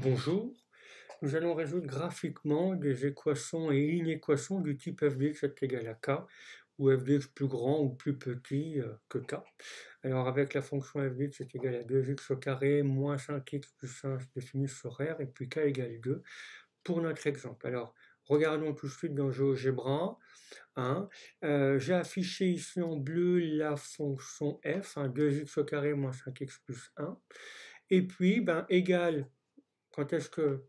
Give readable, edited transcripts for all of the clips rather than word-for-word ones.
Bonjour, nous allons résoudre graphiquement des équations et inéquations du type f de x est égal à k, où f de x plus grand ou plus petit que k. Alors avec la fonction f de x est égal à 2x au carré moins 5x plus 1 définie sur R, et puis k égale 2 pour notre exemple. Alors regardons tout de suite dans GeoGebra. J'ai affiché ici en bleu la fonction f, 2x au carré moins 5x plus 1, et puis égal. Quand est-ce que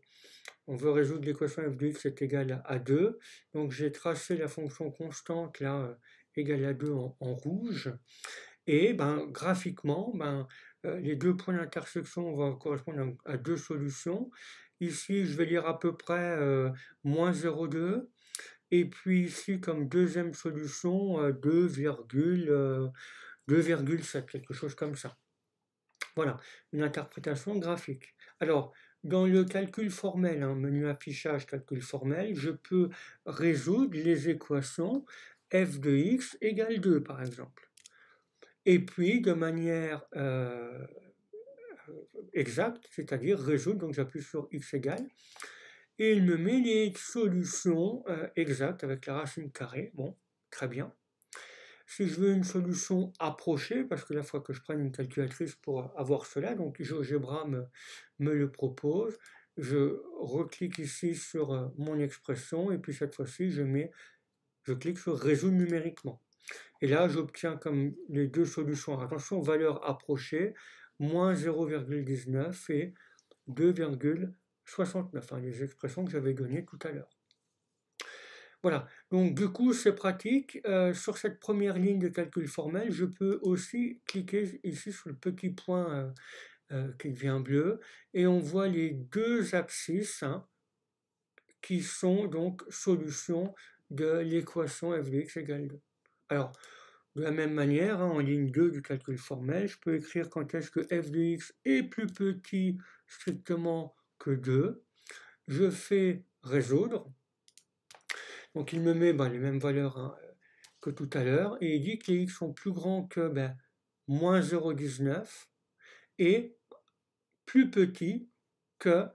on veut résoudre l'équation f de x est égal à 2, donc j'ai tracé la fonction constante là, égale à 2 en rouge, et graphiquement, les deux points d'intersection vont correspondre à deux solutions. Ici, je vais lire à peu près moins 0,2, et puis ici, comme deuxième solution, 2,7, quelque chose comme ça. Voilà, une interprétation graphique. Alors, dans le calcul formel, menu affichage, calcul formel, je peux résoudre les équations f de x égale 2, par exemple. Et puis, de manière exacte, c'est-à-dire résoudre, donc j'appuie sur x égale, et il me met les solutions exactes avec la racine carrée. Bon, très bien. Si je veux une solution approchée, parce que la fois que je prenne une calculatrice pour avoir cela, donc GeoGebra me le propose, je reclique ici sur mon expression, et puis cette fois-ci, je clique sur résoudre numériquement. Et là, j'obtiens comme les deux solutions. Attention, valeur approchée, moins 0,19 et 2,69, les expressions que j'avais données tout à l'heure. Voilà, donc du coup c'est pratique. Sur cette première ligne de calcul formel, je peux aussi cliquer ici sur le petit point qui devient bleu, et on voit les deux abscisses qui sont donc solutions de l'équation f de x égale 2. Alors, de la même manière, en ligne 2 du calcul formel, je peux écrire quand est-ce que f de x est plus petit strictement que 2. Je fais résoudre. Donc il me met les mêmes valeurs que tout à l'heure, et il dit que les x sont plus grands que moins 0,19 et plus petits que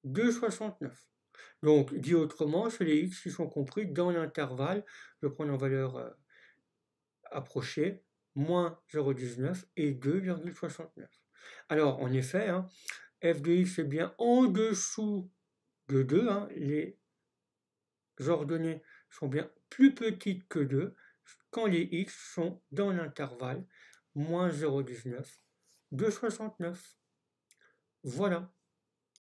2,69. Donc dit autrement, c'est les x qui sont compris dans l'intervalle, je prends en valeur approchée, moins 0,19 et 2,69. Alors en effet, f de x est bien en dessous de 2, les ordonnées sont bien plus petites que 2 quand les x sont dans l'intervalle moins 0,19, 2,69. Voilà.